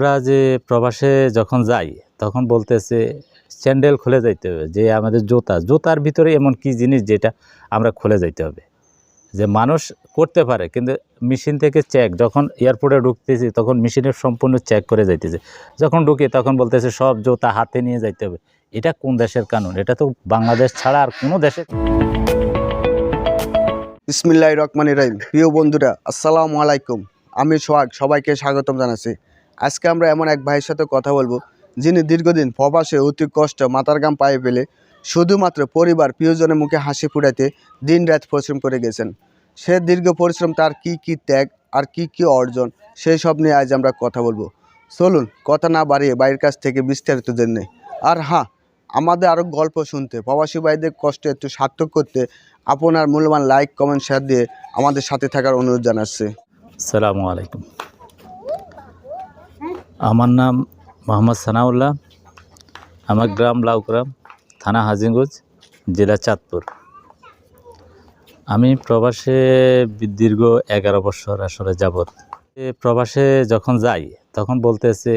আমরা যে প্রবাসে যখন যাই তখন বলতেছে স্যান্ডেল খুলে যাইতে হবে, যে আমাদের জুতার ভিতরে এমন কি জিনিস যেটা আমরা খুলে যাইতে হবে, যে মানুষ করতে পারে কিন্তু মেশিন থেকে চেক, যখন এয়ারপোর্টে ঢুকতেছি তখন মেশিনের সম্পূর্ণ চেক করে যাইতেছে, যখন ঢুকি তখন বলতেছে সব জুতা হাতে নিয়ে যাইতে হবে। এটা কোন দেশের কানুন? এটা তো বাংলাদেশ ছাড়া আর কোনো দেশে। বিসমিল্লাহির রহমানির রহিম। প্রিয় বন্ধুরা, আসসালামু আলাইকুম। আমি সোহাগ, সবাইকে স্বাগতম জানাচ্ছি। আজকে আমরা এমন এক ভাইয়ের সাথে কথা বলবো, যিনি দীর্ঘদিন প্রবাসে অতি কষ্ট মাথার ঘাম পায়ে ফেলে শুধুমাত্র পরিবার প্রিয়জনের মুখে হাসি ফুটাইতে দিন রাত পরিশ্রম করে গেছেন। সে দীর্ঘ পরিশ্রম, তার কি ত্যাগ আর কি অর্জন, সেই সব নিয়ে আজ আমরা কথা বলবো। চলুন কথা না বাড়িয়ে ভাইয়ের কাছ থেকে বিস্তারিত জেনে। আর হ্যাঁ, আমাদের আরও গল্প শুনতে, প্রবাসী ভাইদের কষ্ট একটু সার্থক করতে আপনার মূল্যবান লাইক, কমেন্ট, শেয়ার দিয়ে আমাদের সাথে থাকার অনুরোধ জানাচ্ছি। আসসালামু আলাইকুম। আমার নাম মোহাম্মদ সানাউল্লাহ। আমার গ্রাম লাউগ্রাম, থানা হাজিগঞ্জ, জেলা চাঁদপুর। আমি প্রবাসে দীর্ঘ 11 বছর আসলে যাবৎ। প্রবাসে যখন যাই তখন বলতেছে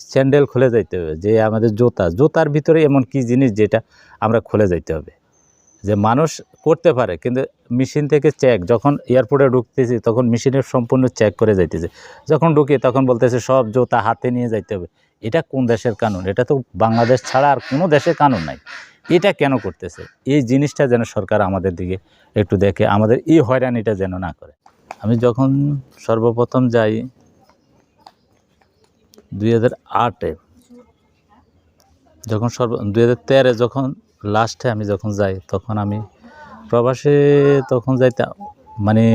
স্যান্ডেল খুলে যাইতে হবে, যে আমাদের জুতার ভিতরে এমন কি জিনিস যেটা আমরা খুলে যাইতে হবে, যে মানুষ করতে পারে কিন্তু মেশিন থেকে চেক, যখন এয়ারপোর্টে ঢুকতেছি তখন মেশিনের সম্পূর্ণ চেক করে যাইতেছে, যখন ঢুকি তখন বলতেছে সব জুতা হাতে নিয়ে যাইতে হবে। এটা কোন দেশের কানুন? এটা তো বাংলাদেশ ছাড়া আর কোনো দেশের কানুন নাই। এটা কেন করতেছে? এই জিনিসটা যেন সরকার আমাদের দিকে একটু দেখে, আমাদের এই হয়রানিটা যেন না করে। আমি যখন সর্বপ্রথম যাই 2008-এ, যখন 2013-এ যখন লাস্টে আমি যখন যাই, তখন আমি প্রবাসে তখন যাইতে মানে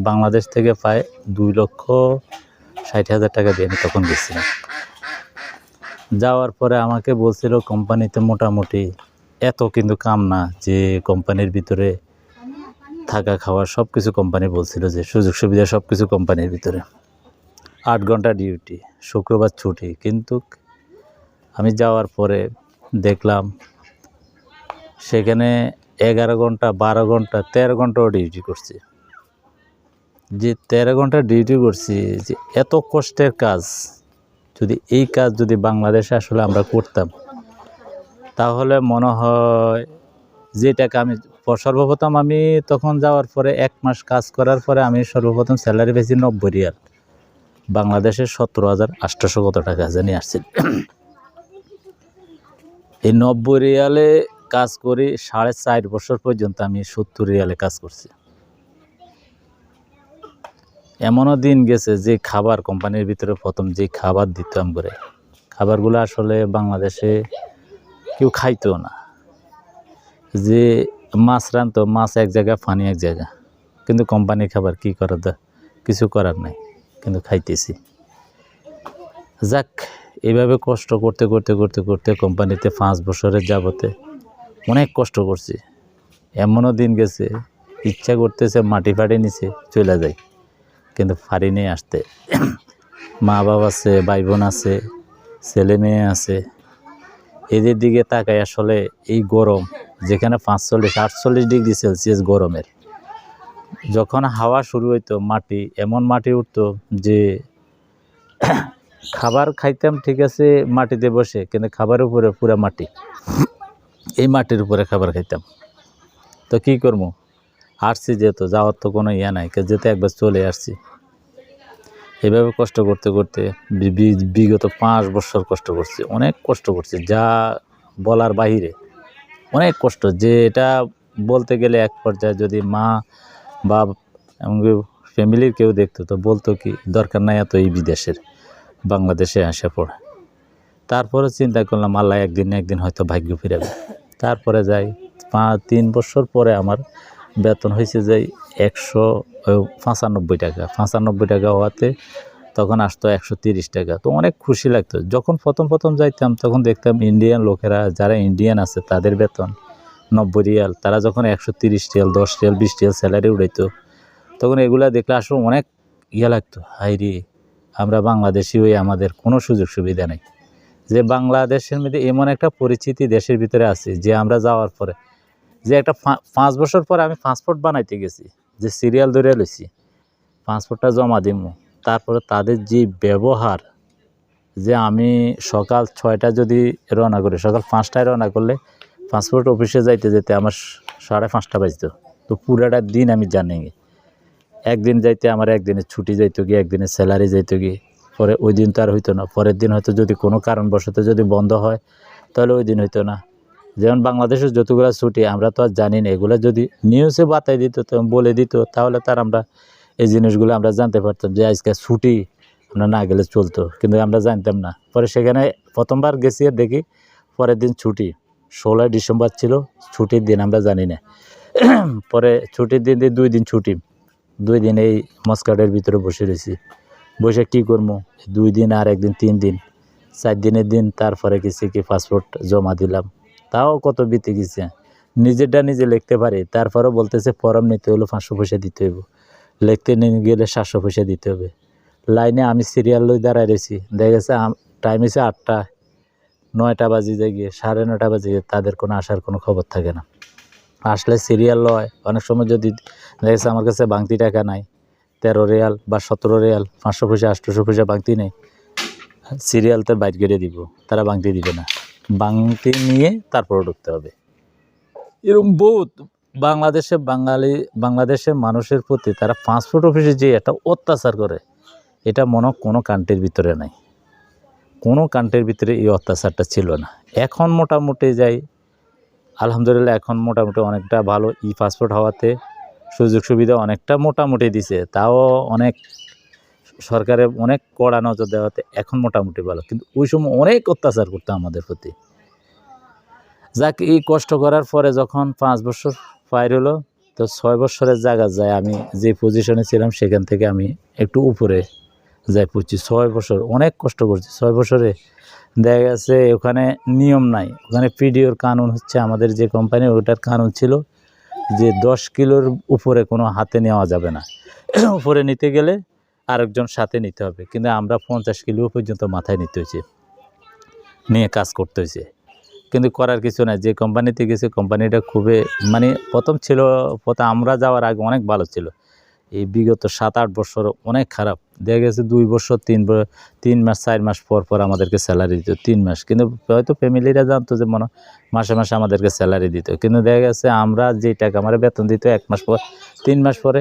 বাংলাদেশ থেকে প্রায় 2,60,000 টাকা দিয়ে আমি তখন গেছিলাম। যাওয়ার পরে আমাকে বলছিল কোম্পানিতে মোটামুটি এত কিন্তু কাম না, যে কোম্পানির ভিতরে থাকা খাওয়া সব কিছু কোম্পানি বলছিল, যে সুযোগ সুবিধা সব কিছু কোম্পানির ভিতরে, 8 ঘন্টা ডিউটি, শুক্রবার ছুটি। কিন্তু আমি যাওয়ার পরে দেখলাম সেখানে 11 ঘন্টা, 12 ঘন্টা, 13 ঘন্টাও ডিউটি করছি। যে 13 ঘন্টা ডিউটি করছি, যে এত কষ্টের কাজ, যদি এই কাজ যদি বাংলাদেশে আসলে আমরা করতাম, তাহলে মনে হয় যে টাকা আমি সর্বপ্রথম, আমি তখন যাওয়ার পরে 1 মাস কাজ করার পরে আমি সর্বপ্রথম স্যালারি পেয়েছি 90 রিয়াল, বাংলাদেশের 17,800 কত টাকা জানি আসছে। এই 90 রিয়ালে কাজ করি 4.5 বছর পর্যন্ত আমি 70 রিয়ালে কাজ করছি। এমনও দিন গেছে যে খাবার কোম্পানির ভিতরে প্রথম যে খাবার দিতাম করে, খাবারগুলো আসলে বাংলাদেশে কেউ খাইতো না। যে মাছ রানতো, মাছ এক জায়গা, পানি এক জায়গা, কিন্তু কোম্পানির খাবার কী করার, কিছু করার নাই, কিন্তু খাইতেছি। যাক, এইভাবে কষ্ট করতে করতে করতে করতে কোম্পানিতে 5 বছরের যাবতে অনেক কষ্ট করছি। এমনও দিন গেছে ইচ্ছা করতেছে মাটি ফাটে নিচে চলে যায়, কিন্তু ফাড়ি নিয়ে আসতে। মা বাবা আছে, ভাই বোন আছে, ছেলে মেয়ে আছে, এদের দিকে তাকায় আসলে এই গরম, যেখানে 45-48 ডিগ্রি সেলসিয়াস গরমের, যখন হাওয়া শুরু হইতো, মাটি এমন মাটি উঠতো যে খাবার খাইতাম ঠিক আছে মাটিতে বসে, কিন্তু খাবারের উপরে পুরো মাটি, এই মাটির উপরে খাবার খাইতাম। তো কী করবো, আসছি যেহেতু, যাওয়ার তো কোনো ইয়ে নাই, যেতে একবার চলে আসছি। এভাবে কষ্ট করতে করতে বিগত 5 বছর কষ্ট করছি, অনেক কষ্ট করছি, যা বলার বাহিরে, অনেক কষ্ট। যে এটা বলতে গেলে এক পর্যায়ে যদি মা বা এমনকি ফ্যামিলির কেউ দেখতো তো বলতো কি দরকার নাই এত এই বিদেশের, বাংলাদেশে আসে পড়ে। তারপরে চিন্তা করলাম আল্লাহ একদিন না একদিন হয়তো ভাগ্য ফিরাবে। তারপরে যাই, 3 বছর পরে আমার বেতন হয়েছে যাই 195 টাকা। 95 টাকা হওয়াতে তখন আসতো 130 টাকা। তো অনেক খুশি লাগতো। যখন প্রথম যাইতাম তখন দেখতাম ইন্ডিয়ান লোকেরা, যারা ইন্ডিয়ান আছে তাদের বেতন 90 রিয়াল, তারা যখন 130 রিয়াল, 10 রিয়াল, 20 রিয়াল স্যালারি উঠাইতো, তখন এগুলা দেখলে আসলে অনেক ইয়ে লাগতো, হাই রে আমরা বাংলাদেশি হয়ে আমাদের কোনো সুযোগ সুবিধা নেই। যে বাংলাদেশের মধ্যে এমন একটা পরিচিতি দেশের ভিতরে আছে, যে আমরা যাওয়ার পরে যে একটা 5 বছর পরে আমি পাসপোর্ট বানাইতে গেছি, যে সিরিয়াল ধরে লইছি, পাসপোর্টটা জমা দিব, তারপরে তাদের যে ব্যবহার, যে আমি সকাল 6টা যদি রওনা করি, সকাল 5টায় রওনা করলে পাসপোর্ট অফিসে যাইতে যেতে আমার 5:30 বাজতো। তো পুরাটা দিন আমি জানি, একদিন যাইতে আমার একদিনের ছুটি যাইতো গিয়ে, একদিনের স্যালারি যাইতো গিয়ে, পরে ওই দিন তো আর হইতো না। পরের দিন হয়তো যদি কোনো কারণবশত যদি বন্ধ হয় তাহলে ওই দিন হইতো না। যেমন বাংলাদেশের যতগুলো ছুটি আমরা তো আর জানি না, এগুলো যদি নিউজে বাতাই দিত, তো বলে দিত, তাহলে তার আমরা এই জিনিসগুলো আমরা জানতে পারতাম যে আজকে ছুটি, আমরা না গেলে চলতো, কিন্তু আমরা জানতাম না। পরে সেখানে প্রথমবার গেছি আর দেখি পরের দিন ছুটি, 16 ডিসেম্বর ছিল ছুটির দিন, আমরা জানি না। পরে ছুটির দিন দিয়ে 2 দিন ছুটি, 2 দিন এই মস্কাটের ভিতরে বসে রয়েছি। বসে কী করবো, 2 দিন আর একদিন 3 দিন, 4 দিনের দিন। তারপরে কিছু কি পাসপোর্ট জমা দিলাম, তাও কত বিতে গেছে। নিজেরটা নিজে লিখতে পারি, তারপরেও বলতেছে ফর্ম নিতে হলো 500 পয়সা দিতে হইব, লিখতে নিয়ে গেলে 700 পয়সা দিতে হবে। লাইনে আমি সিরিয়াল লই দাঁড়ায় রয়েছি, দেখা গেছে টাইম হয়েছে 8টা, 9টা বাজে যায় গিয়ে, 9:30 বাজে গিয়ে, তাদের কোনো আসার কোনো খবর থাকে না। আসলে সিরিয়াল লয়, অনেক সময় যদি দেখা গেছে আমার কাছে বাংতি টাকা নাই, 13 রিয়াল বা 17 রিয়াল, 500 পয়সা 800 পয়সা বাংতি নেই, সিরিয়াল তো বাইর করে দিব, তারা বাংতি দিবে না, বাংতি নিয়ে তারপর ঢুকতে হবে। এরকম বহুত বাংলাদেশের মানুষের প্রতি তারা পাসপোর্ট অফিসে যে একটা অত্যাচার করে, এটা মনে হয় কোনো কান্ট্রির ভিতরে নাই, কোনো কান্ট্রির ভিতরে এই অত্যাচারটা ছিল না। এখন মোটামুটি যাই, আলহামদুলিল্লাহ, এখন মোটামুটি অনেকটা ভালো। পাসপোর্ট হওয়াতে সুযোগ সুবিধা অনেকটা মোটামুটি দিছে, তাও অনেক সরকারের অনেক কড়া নজর দেওয়াতে এখন মোটামুটি ভালো, কিন্তু ওই সময় অনেক অত্যাচার করতো আমাদের প্রতি। যাক, এই কষ্ট করার পরে যখন 5 বছর পার হলো, তো 6 বছরের জায়গা যায়, আমি যে পজিশনে ছিলাম সেখান থেকে আমি একটু উপরে যাই পড়ছি। 6 বছর অনেক কষ্ট করছি। 6 বছরে দেখা গেছে ওখানে নিয়ম নাই, ওখানে পিডিওর কানুন হচ্ছে, আমাদের যে কোম্পানি ওটার কানুন ছিল যে 10 কিলোর উপরে কোনো হাতে নেওয়া যাবে না, উপরে নিতে গেলে আরেকজন সাথে নিতে হবে, কিন্তু আমরা 50 কিলো পর্যন্ত মাথায় নিতে হয়েছে, নিয়ে কাজ করতে হয়েছে। কিন্তু করার কিছু নাই, যে কোম্পানিতে গেছে কোম্পানিটা খুবই মানে প্রথম আমরা যাওয়ার আগে অনেক ভালো ছিল। এই বিগত 7-8 বছর অনেক খারাপ। দেখা গেছে 2 বছর 3 মাস 4 মাস পর পর আমাদেরকে স্যালারি দিত, 3 মাস, কিন্তু হয়তো ফ্যামিলিরা জানতো যে মাসে মাসে আমাদেরকে স্যালারি দিত, কিন্তু দেখা গেছে আমরা যে টাকা আমার বেতন দিত 1 মাস পর, 3 মাস পরে,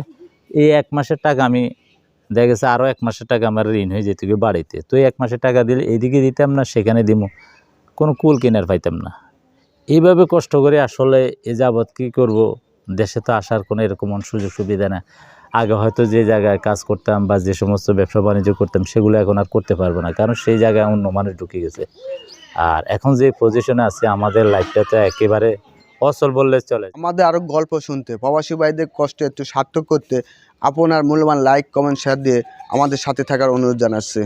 এই 1 মাসের টাকা আমি দেখা গেছে আরও 1 মাসের টাকা আমার ঋণ হয়ে যেত বাড়িতে। তো 1 মাসের টাকা দিলে এইদিকে দিতাম না, সেখানে দিব, কোনো কুল কিনার পাইতাম না। এইভাবে কষ্ট করে আসলে এ যাবৎ কী করব, দেশে তো আসার কোনো এরকম সুযোগ সুবিধা না। আগে হয়তো যে জায়গায় কাজ করতাম বা যে সমস্ত ব্যবসা বাণিজ্য করতাম সেগুলো এখন আর করতে পারবো না, কারণ সেই জায়গায় অন্য মানুষ ঢুকে গেছে। আর এখন যে পজিশনে আছে, আমাদের লাইফটা তো একেবারে অচল বললে চলে। আমাদের আরও গল্প শুনতে, প্রবাসী ভাইদের কষ্ট একটু সার্থক করতে আপনার মূল্যবান লাইক, কমেন্ট, শেয়ার দিয়ে আমাদের সাথে থাকার অনুরোধ জানাচ্ছি।